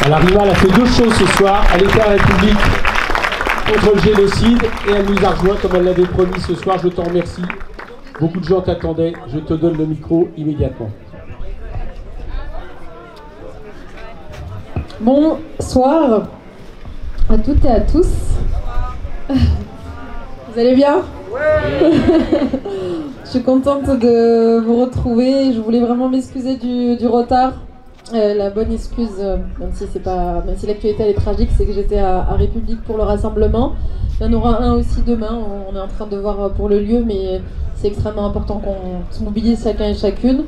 Alors Rima, elle a fait deux choses ce soir. Elle était à la République contre le génocide et elle nous a rejoint comme elle l'avait promis ce soir. Je t'en remercie. Beaucoup de gens t'attendaient. Je te donne le micro immédiatement. Bonsoir à toutes et à tous. Vous allez bien? Ouais. Je suis contente de vous retrouver. Je voulais vraiment m'excuser du retard. La bonne excuse, même si l'actualité elle est tragique, c'est que j'étais à République pour le rassemblement. Il y en aura un aussi demain. On est en train de voir pour le lieu, mais c'est extrêmement important qu'on se mobilise chacun et chacune.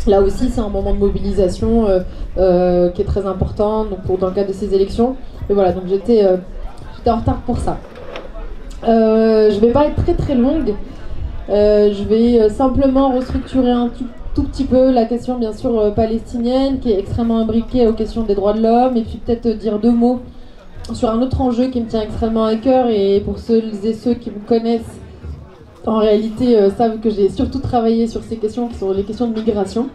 Là aussi, c'est un moment de mobilisation qui est très important dans le cadre de ces élections. Et voilà, donc j'étais en retard pour ça. Je ne vais pas être très très longue. Je vais simplement restructurer un tout petit peu la question bien sûr palestinienne qui est extrêmement imbriquée aux questions des droits de l'homme et puis peut-être dire deux mots sur un autre enjeu qui me tient extrêmement à cœur et pour ceux et ceux qui me connaissent en réalité savent que j'ai surtout travaillé sur ces questions qui sont les questions de migration.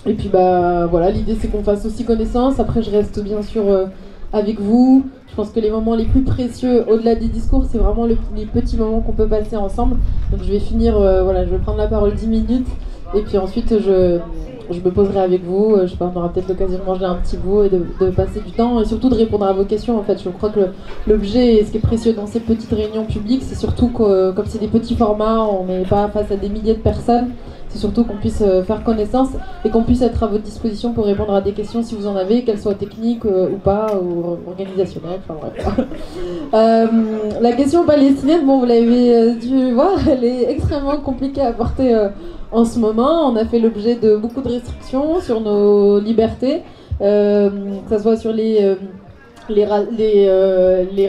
Et puis voilà, l'idée c'est qu'on fasse aussi connaissance. Après je reste bien sûr avec vous. Je pense que les moments les plus précieux au-delà des discours c'est vraiment les petits moments qu'on peut passer ensemble. Donc je vais finir, je vais prendre la parole 10 minutes et puis ensuite je me poserai avec vous. Je sais pas, on aura peut-être l'occasion de manger un petit bout et de passer du temps et surtout de répondre à vos questions. En fait, je crois que l'objet et ce qui est précieux dans ces petites réunions publiques, c'est surtout que comme c'est des petits formats, on n'est pas face à des milliers de personnes. C'est surtout qu'on puisse faire connaissance et qu'on puisse être à votre disposition pour répondre à des questions si vous en avez, qu'elles soient techniques ou pas, ou organisationnelles, enfin bref. La question palestinienne, bon vous l'avez dû voir, elle est extrêmement compliquée à porter en ce moment. On a fait l'objet de beaucoup de restrictions sur nos libertés, que ce soit sur les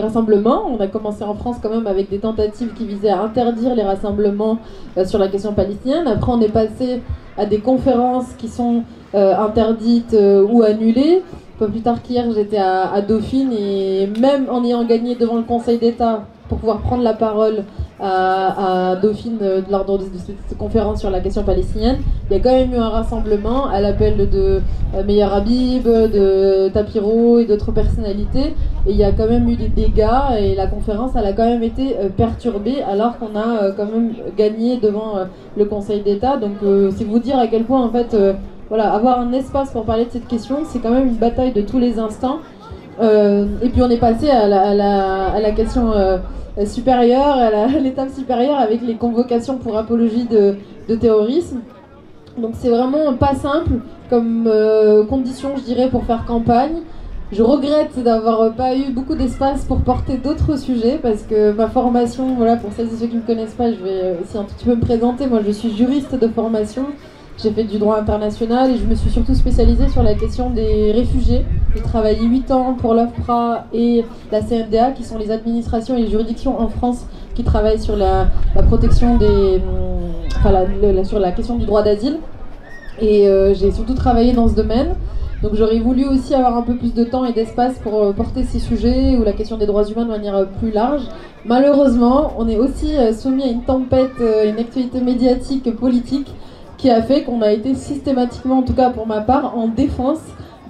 rassemblements. On a commencé en France quand même avec des tentatives qui visaient à interdire les rassemblements sur la question palestinienne. Après on est passé à des conférences qui sont interdites ou annulées. Un peu plus tard qu'hier j'étais à Dauphine et même en ayant gagné devant le Conseil d'État pour pouvoir prendre la parole à Dauphine lors de cette conférence sur la question palestinienne, il y a quand même eu un rassemblement à l'appel de Meir Habib, de Tapiro et d'autres personnalités et il y a quand même eu des dégâts et la conférence elle a quand même été perturbée alors qu'on a quand même gagné devant le Conseil d'État. Donc c'est vous dire à quel point en fait avoir un espace pour parler de cette question c'est quand même une bataille de tous les instants. Et puis on est passé à la question supérieure, à l'étape supérieure avec les convocations pour apologie de terrorisme. Donc c'est vraiment pas simple comme condition je dirais pour faire campagne. Je regrette d'avoir pas eu beaucoup d'espace pour porter d'autres sujets parce que ma formation, pour celles et ceux qui ne me connaissent pas, je vais aussi un tout petit peu me présenter. Moi je suis juriste de formation. J'ai fait du droit international et je me suis surtout spécialisée sur la question des réfugiés. J'ai travaillé 8 ans pour l'OFPRA et la CNDA, qui sont les administrations et les juridictions en France qui travaillent sur la protection sur la question du droit d'asile. Et j'ai surtout travaillé dans ce domaine. Donc j'aurais voulu aussi avoir un peu plus de temps et d'espace pour porter ces sujets ou la question des droits humains de manière plus large. Malheureusement, on est aussi soumis à une tempête, une actualité médiatique, politique, qui a fait qu'on a été systématiquement, en tout cas pour ma part, en défense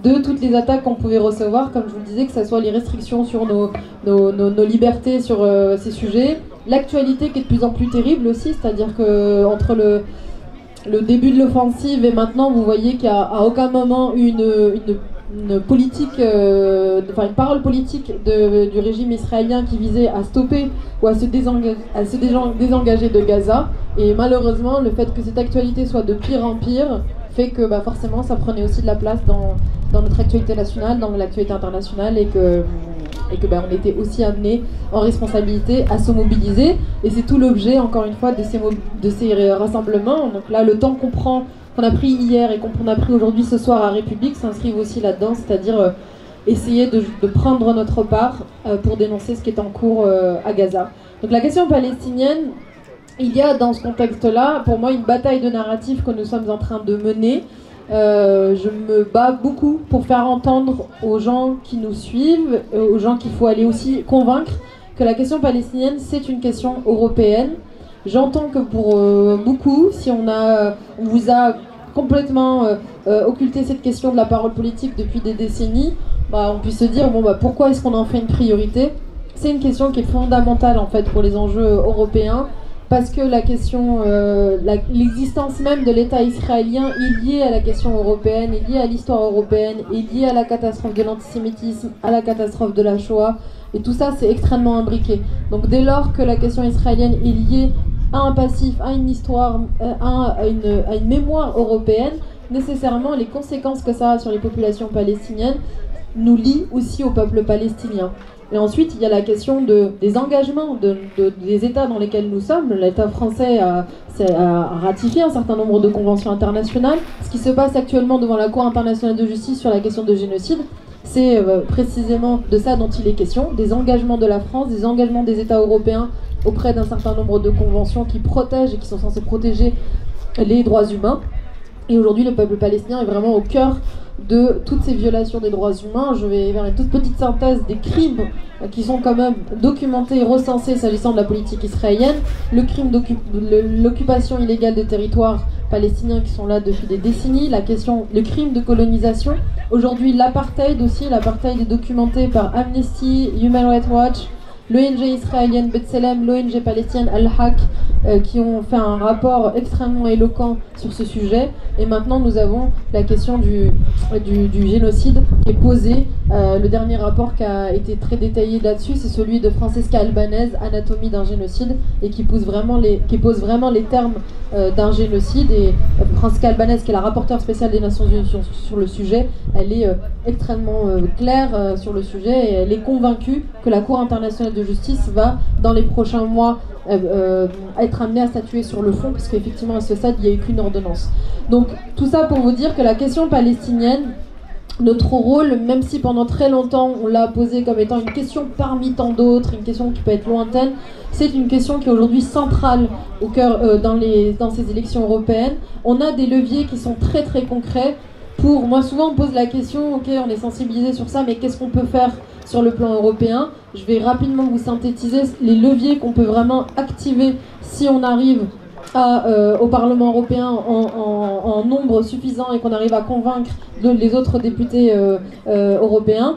de toutes les attaques qu'on pouvait recevoir, comme je vous le disais, que ce soit les restrictions sur nos libertés sur ces sujets, l'actualité qui est de plus en plus terrible aussi, c'est-à-dire qu'entre le début de l'offensive et maintenant, vous voyez qu'il n'y a à aucun moment eu une politique, une parole politique du régime israélien qui visait à stopper ou à se désengager de Gaza. Et malheureusement, le fait que cette actualité soit de pire en pire fait que forcément ça prenait aussi de la place dans notre actualité nationale, dans l'actualité internationale et que on était aussi amené en responsabilité à se mobiliser. Et c'est tout l'objet, encore une fois, de ces rassemblements. Donc là, le temps qu'on a pris hier et qu'on a pris aujourd'hui ce soir à République s'inscrivent aussi là-dedans, c'est-à-dire essayer de prendre notre part pour dénoncer ce qui est en cours à Gaza. Donc la question palestinienne, il y a dans ce contexte-là, pour moi, une bataille de narratif que nous sommes en train de mener. Je me bats beaucoup pour faire entendre aux gens qui nous suivent, aux gens qu'il faut aller aussi convaincre que la question palestinienne, c'est une question européenne. J'entends que pour beaucoup, si on vous a complètement occulté cette question de la parole politique depuis des décennies, on puisse se dire pourquoi est-ce qu'on en fait une priorité? C'est une question qui est fondamentale en fait pour les enjeux européens, parce que la question, l'existence même de l'État israélien est liée à la question européenne, est liée à l'histoire européenne, est liée à la catastrophe de l'antisémitisme, à la catastrophe de la Shoah, et tout ça c'est extrêmement imbriqué. Donc dès lors que la question israélienne est liée à un passif, à une histoire, à une mémoire européenne, nécessairement les conséquences que ça a sur les populations palestiniennes nous lient aussi au peuple palestinien. Et ensuite, il y a la question des engagements des États dans lesquels nous sommes. L'État français a ratifié un certain nombre de conventions internationales. Ce qui se passe actuellement devant la Cour internationale de justice sur la question de génocide, c'est précisément de ça dont il est question, des engagements de la France, des engagements des États européens auprès d'un certain nombre de conventions qui protègent et qui sont censées protéger les droits humains. Et aujourd'hui, le peuple palestinien est vraiment au cœur de toutes ces violations des droits humains. Je vais faire une toute petite synthèse des crimes qui sont quand même documentés et recensés s'agissant de la politique israélienne. Le crime l'occupation illégale des territoires palestiniens qui sont là depuis des décennies, le crime de colonisation. Aujourd'hui, l'apartheid aussi, l'apartheid est documenté par Amnesty, Human Rights Watch, l'ONG israélienne B'Tselem, l'ONG palestinienne Al-Haq, qui ont fait un rapport extrêmement éloquent sur ce sujet. Et maintenant, nous avons la question du génocide qui est posée. Le dernier rapport qui a été très détaillé là-dessus, c'est celui de Francesca Albanese, Anatomie d'un génocide, et qui pose vraiment les termes d'un génocide. Et Francesca Albanese, qui est la rapporteure spéciale des Nations Unies sur le sujet, elle est extrêmement claire sur le sujet, et elle est convaincue que la Cour internationale de justice va, dans les prochains mois, être amenée à statuer sur le fond, parce qu'effectivement à ce stade il n'y a eu qu'une ordonnance. Donc tout ça pour vous dire que la question palestinienne, notre rôle, même si pendant très longtemps on l'a posé comme étant une question parmi tant d'autres, une question qui peut être lointaine, c'est une question qui est aujourd'hui centrale au cœur dans ces élections européennes. On a des leviers qui sont très très concrets. Moi souvent on pose la question, ok, on est sensibilisé sur ça, mais qu'est-ce qu'on peut faire sur le plan européen? Je vais rapidement vous synthétiser les leviers qu'on peut vraiment activer si on arrive au Parlement européen en nombre suffisant et qu'on arrive à convaincre les autres députés européens.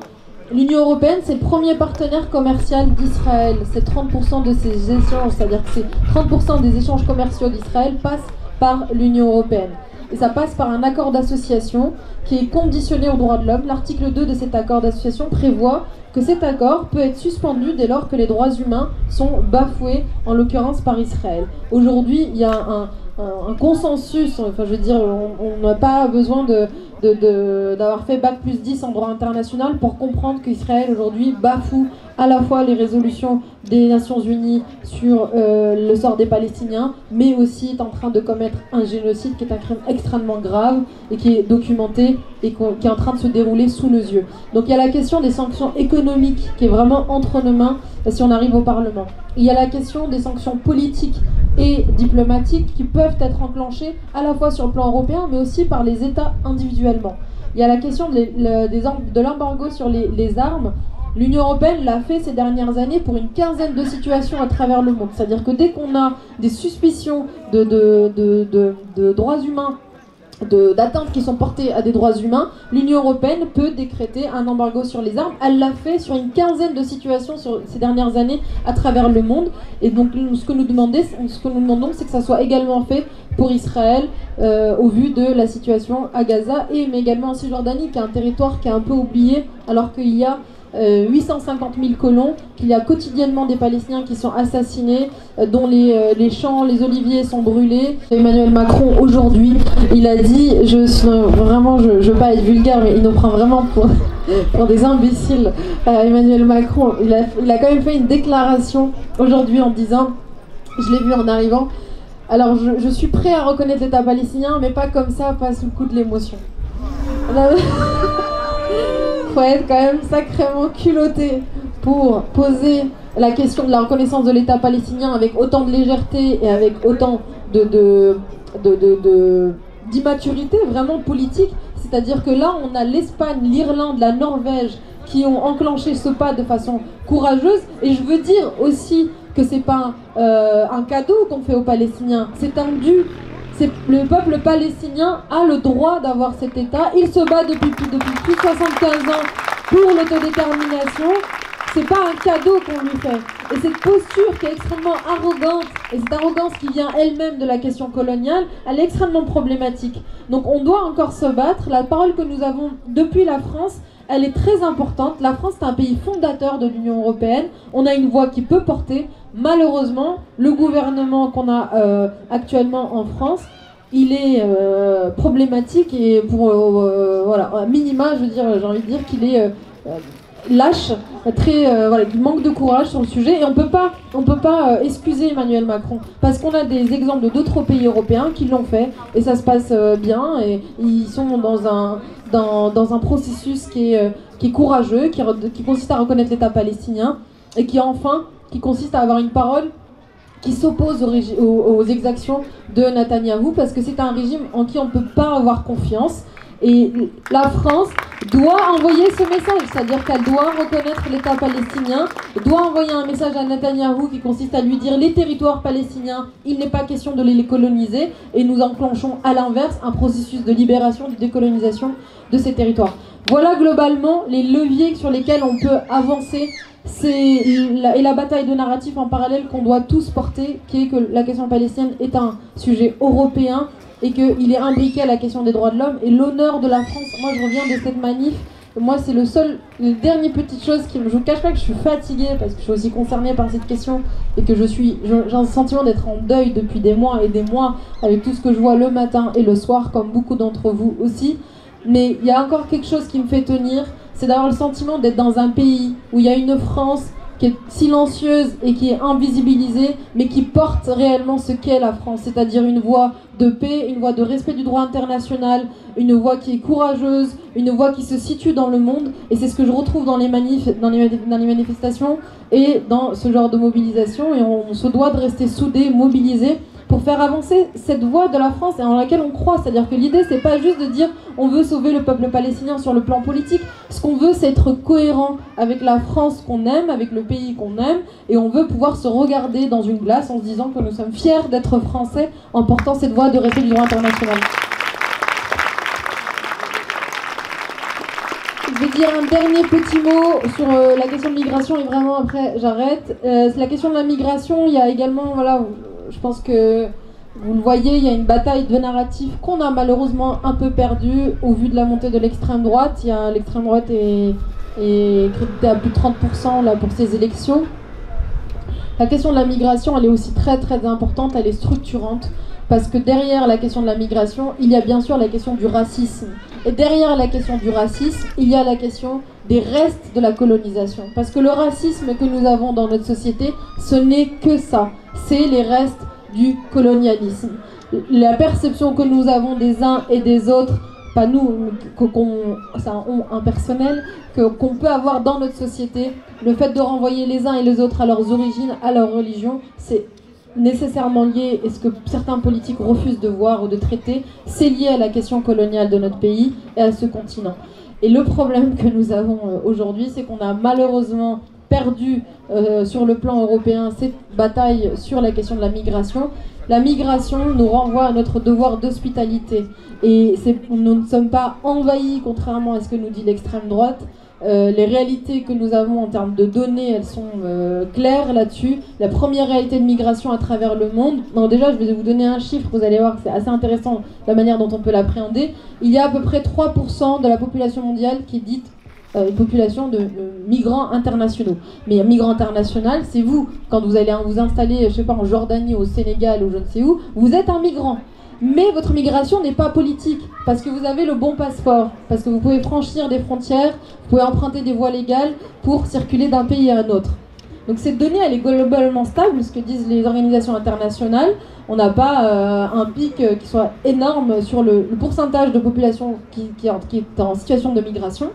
L'Union européenne, c'est le premier partenaire commercial d'Israël. C'est 30% de ces échanges, c'est-à-dire que 30% des échanges commerciaux d'Israël passent par l'Union européenne. Et ça passe par un accord d'association qui est conditionné aux droits de l'homme. L'article 2 de cet accord d'association prévoit que cet accord peut être suspendu dès lors que les droits humains sont bafoués, en l'occurrence par Israël. Aujourd'hui, il y a un consensus, enfin je veux dire, on n'a pas besoin d'avoir fait Bac plus 10 en droit international pour comprendre qu'Israël aujourd'hui bafoue à la fois les résolutions des Nations Unies sur le sort des Palestiniens, mais aussi est en train de commettre un génocide qui est un crime extrêmement grave et qui est documenté et qui est en train de se dérouler sous nos yeux. Donc il y a la question des sanctions économiques qui est vraiment entre nos mains si on arrive au Parlement. Il y a la question des sanctions politiques et diplomatiques qui peuvent être enclenchées à la fois sur le plan européen mais aussi par les États individuellement. Il y a la question de l'embargo sur les armes. L'Union européenne l'a fait ces dernières années pour une quinzaine de situations à travers le monde. C'est-à-dire que dès qu'on a des suspicions de droits humains, d'atteintes qui sont portées à des droits humains, l'Union européenne peut décréter un embargo sur les armes. Elle l'a fait sur une quinzaine de situations sur ces dernières années à travers le monde. Et donc ce que nous demandons, c'est que ça soit également fait pour Israël au vu de la situation à Gaza, mais également en Cisjordanie, qui est un territoire qui est un peu oublié, alors qu'il y a 850 000 colons, qu'il y a quotidiennement des Palestiniens qui sont assassinés, dont les champs, les oliviers sont brûlés. Emmanuel Macron aujourd'hui, il a dit, je veux pas être vulgaire, mais il nous prend vraiment pour des imbéciles. Emmanuel Macron, il a quand même fait une déclaration aujourd'hui en disant, je l'ai vu en arrivant, alors je suis prêt à reconnaître l'État palestinien, mais pas comme ça, pas sous le coup de l'émotion. Faut être quand même sacrément culotté pour poser la question de la reconnaissance de l'État palestinien avec autant de légèreté et avec autant d'immaturité vraiment politique. C'est-à-dire que là, on a l'Espagne, l'Irlande, la Norvège qui ont enclenché ce pas de façon courageuse. Et je veux dire aussi que c'est pas un cadeau qu'on fait aux Palestiniens, c'est un dû. Le peuple palestinien a le droit d'avoir cet État. Il se bat depuis plus de 75 ans pour l'autodétermination. C'est pas un cadeau qu'on lui fait. Et cette posture qui est extrêmement arrogante, et cette arrogance qui vient elle-même de la question coloniale, elle est extrêmement problématique. Donc on doit encore se battre. La parole que nous avons depuis la France, elle est très importante. La France est un pays fondateur de l'Union européenne. On a une voix qui peut porter. Malheureusement, le gouvernement qu'on a actuellement en France, il est problématique et pour voilà, à minima, je veux dire, j'ai envie de dire qu'il est lâche, voilà, il manque de courage sur le sujet et on peut pas excuser Emmanuel Macron parce qu'on a des exemples d'autres pays européens qui l'ont fait et ça se passe bien et ils sont dans un processus qui est courageux, qui consiste à reconnaître l'État palestinien et qui consiste à avoir une parole qui s'oppose aux exactions de Netanyahou parce que c'est un régime en qui on ne peut pas avoir confiance. Et la France doit envoyer ce message, c'est-à-dire qu'elle doit reconnaître l'État palestinien, doit envoyer un message à Netanyahou qui consiste à lui dire les territoires palestiniens, il n'est pas question de les coloniser, et nous enclenchons à l'inverse un processus de libération, de décolonisation de ces territoires. Voilà globalement les leviers sur lesquels on peut avancer. Et la bataille de narratif en parallèle qu'on doit tous porter, qui est que la question palestinienne est un sujet européen et qu'il est imbriqué à la question des droits de l'homme. Et l'honneur de la France, moi je reviens de cette manif, moi c'est les dernières petites choses qui je vous cache pas que je suis fatiguée parce que je suis aussi concernée par cette question et que j'ai un sentiment d'être en deuil depuis des mois et des mois avec tout ce que je vois le matin et le soir, comme beaucoup d'entre vous aussi. Mais il y a encore quelque chose qui me fait tenir, c'est d'avoir le sentiment d'être dans un pays où il y a une France qui est silencieuse et qui est invisibilisée, mais qui porte réellement ce qu'est la France, c'est-à-dire une voix de paix, une voix de respect du droit international, une voix qui est courageuse, une voix qui se situe dans le monde, et c'est ce que je retrouve dans les manifestations et dans ce genre de mobilisation, et on se doit de rester soudés, mobilisés, pour faire avancer cette voie de la France et en laquelle on croit. C'est-à-dire que l'idée, c'est pas juste de dire on veut sauver le peuple palestinien sur le plan politique. Ce qu'on veut, c'est être cohérent avec la France qu'on aime, avec le pays qu'on aime, et on veut pouvoir se regarder dans une glace en se disant que nous sommes fiers d'être français en portant cette voie de respect du droit international. Je vais dire un dernier petit mot sur la question de migration et vraiment après j'arrête. La question de la migration, il y a également, voilà, je pense que vous le voyez, il y a une bataille de narratif qu'on a malheureusement un peu perdue au vu de la montée de l'extrême droite. L'extrême droite est créditée à plus de 30% là, pour ces élections. La question de la migration, elle est aussi très très importante, elle est structurante. Parce que derrière la question de la migration, il y a bien sûr la question du racisme. Et derrière la question du racisme, il y a la question des restes de la colonisation. Parce que le racisme que nous avons dans notre société, ce n'est que ça. C'est les restes du colonialisme. La perception que nous avons des uns et des autres, pas nous, c'est un on impersonnel, qu'on peut avoir dans notre société, le fait de renvoyer les uns et les autres à leurs origines, à leur religion, c'est nécessairement lié, et ce que certains politiques refusent de voir ou de traiter, c'est lié à la question coloniale de notre pays et à ce continent. Et le problème que nous avons aujourd'hui, c'est qu'on a malheureusement perdu sur le plan européen cette bataille sur la question de la migration. La migration nous renvoie à notre devoir d'hospitalité. Et nous ne sommes pas envahis, contrairement à ce que nous dit l'extrême droite. Les réalités que nous avons en termes de données, elles sont claires là-dessus. La première réalité de migration à travers le monde, non, déjà je vais vous donner un chiffre, vous allez voir que c'est assez intéressant la manière dont on peut l'appréhender. Il y a à peu près 3% de la population mondiale qui est dite une population de migrants internationaux. Mais un migrant international, c'est vous, quand vous allez vous installer, je sais pas, en Jordanie, au Sénégal ou je ne sais où, vous êtes un migrant. Mais votre migration n'est pas politique, parce que vous avez le bon passeport, parce que vous pouvez franchir des frontières, vous pouvez emprunter des voies légales pour circuler d'un pays à un autre. Donc cette donnée, elle est globalement stable, ce que disent les organisations internationales. On n'a pas un pic qui soit énorme sur le pourcentage de population qui est en situation de migration.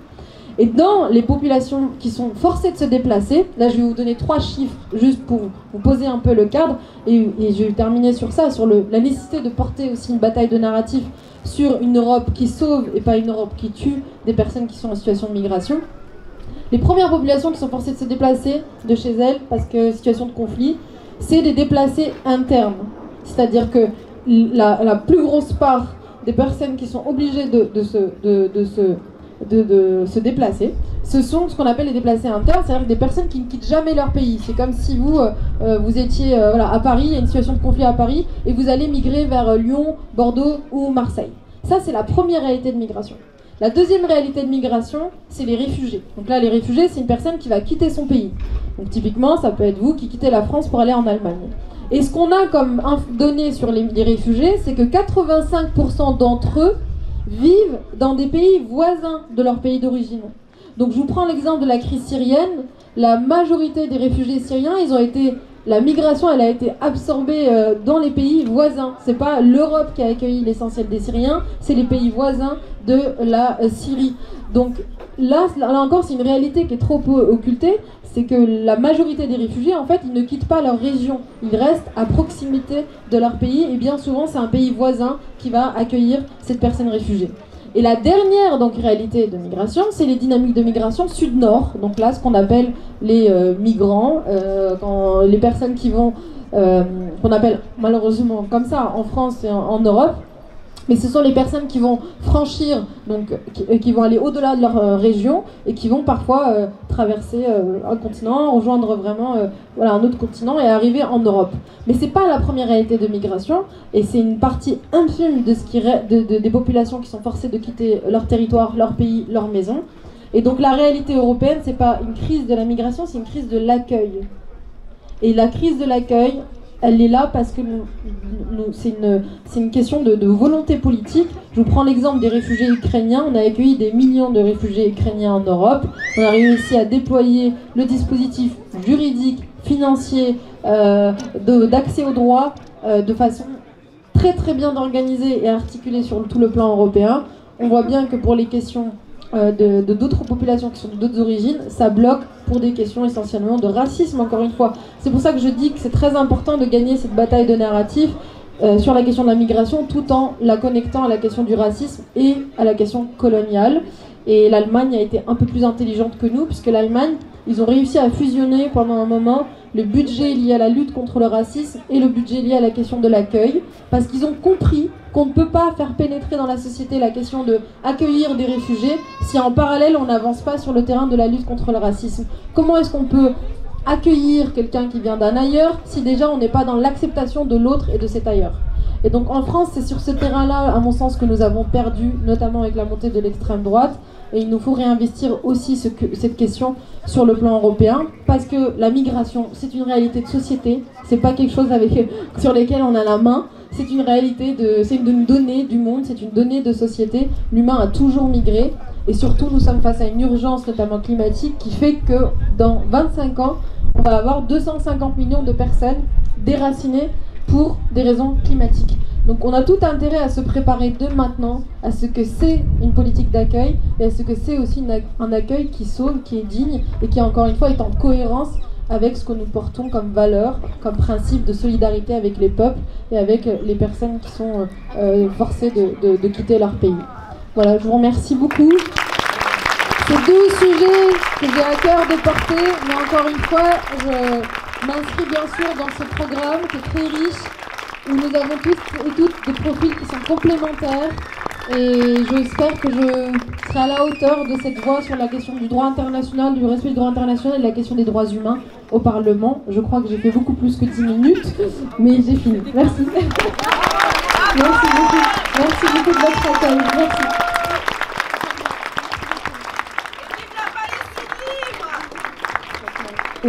Et dans les populations qui sont forcées de se déplacer, là je vais vous donner 3 chiffres juste pour vous poser un peu le cadre, et je vais terminer sur ça, sur la nécessité de porter aussi une bataille de narratif sur une Europe qui sauve et pas une Europe qui tue des personnes qui sont en situation de migration. Les premières populations qui sont forcées de se déplacer de chez elles, parce que situation de conflit, c'est des déplacés internes. C'est-à-dire que la plus grosse part des personnes qui sont obligées de se déplacer, ce sont ce qu'on appelle les déplacés internes, c'est-à-dire des personnes qui ne quittent jamais leur pays. C'est comme si vous étiez à Paris, il y a une situation de conflit à Paris, et vous allez migrer vers Lyon, Bordeaux ou Marseille. Ça, c'est la première réalité de migration. La deuxième réalité de migration, c'est les réfugiés. Donc là, les réfugiés, c'est une personne qui va quitter son pays. Donc typiquement, ça peut être vous qui quittez la France pour aller en Allemagne. Et ce qu'on a comme données sur les réfugiés, c'est que 85% d'entre eux vivent dans des pays voisins de leur pays d'origine. Donc je vous prends l'exemple de la crise syrienne. La majorité des réfugiés syriens, la migration, elle a été absorbée dans les pays voisins. C'est pas l'Europe qui a accueilli l'essentiel des Syriens, c'est les pays voisins de la Syrie. Donc là encore, c'est une réalité qui est trop peu occultée, c'est que la majorité des réfugiés, en fait, ils ne quittent pas leur région. Ils restent à proximité de leur pays, et bien souvent, c'est un pays voisin qui va accueillir cette personne réfugiée. Et la dernière réalité de migration, c'est les dynamiques de migration sud-nord. Donc là, ce qu'on appelle les migrants, les personnes qui vont, qu'on appelle malheureusement comme ça en France et en Europe. Mais ce sont les personnes qui vont franchir, qui vont aller au-delà de leur région et qui vont parfois traverser un continent, rejoindre vraiment un autre continent et arriver en Europe. Mais c'est pas la première réalité de migration, et c'est une partie infime des populations qui sont forcées de quitter leur territoire, leur pays, leur maison. Et donc la réalité européenne, c'est pas une crise de la migration, c'est une crise de l'accueil. Et la crise de l'accueil, elle est là parce que c'est une question de volonté politique. Je vous prends l'exemple des réfugiés ukrainiens. On a accueilli des millions de réfugiés ukrainiens en Europe. On a réussi à déployer le dispositif juridique, financier, d'accès aux droits de façon très très bien organisée et articulée sur tout le plan européen. On voit bien que pour les questions d'autres populations qui sont d'autres origines, ça bloque pour des questions essentiellement de racisme, encore une fois. C'est pour ça que je dis que c'est très important de gagner cette bataille de narratif sur la question de la migration, tout en la connectant à la question du racisme et à la question coloniale. Et l'Allemagne a été un peu plus intelligente que nous, puisque l'Allemagne, ils ont réussi à fusionner pendant un moment le budget lié à la lutte contre le racisme et le budget lié à la question de l'accueil, parce qu'ils ont compris qu'on ne peut pas faire pénétrer dans la société la question de accueillir des réfugiés si en parallèle on n'avance pas sur le terrain de la lutte contre le racisme. Comment est-ce qu'on peut accueillir quelqu'un qui vient d'un ailleurs si déjà on n'est pas dans l'acceptation de l'autre et de cet ailleurs? Et donc en France, c'est sur ce terrain-là, à mon sens, que nous avons perdu, notamment avec la montée de l'extrême droite. Et il nous faut réinvestir aussi cette question sur le plan européen, parce que la migration, c'est une réalité de société, c'est pas quelque chose sur lesquels on a la main, c'est une réalité, c'est une donnée du monde, c'est une donnée de société. L'humain a toujours migré, et surtout nous sommes face à une urgence, notamment climatique, qui fait que dans 25 ans, on va avoir 250 millions de personnes déracinées pour des raisons climatiques. Donc on a tout intérêt à se préparer de maintenant à ce que c'est une politique d'accueil et à ce que c'est aussi un accueil qui sauve, qui est digne et qui encore une fois est en cohérence avec ce que nous portons comme valeur, comme principe de solidarité avec les peuples et avec les personnes qui sont forcées de quitter leur pays. Voilà, je vous remercie beaucoup. C'est deux sujets que j'ai à cœur de porter, mais encore une fois, je m'inscris bien sûr dans ce programme qui est très riche, où nous avons tous et toutes des profils qui sont complémentaires, et j'espère que je serai à la hauteur de cette voix sur la question du droit international, du respect du droit international et de la question des droits humains au Parlement. Je crois que j'ai fait beaucoup plus que 10 minutes, mais j'ai fini. Merci. Merci beaucoup de votre accueil. Merci.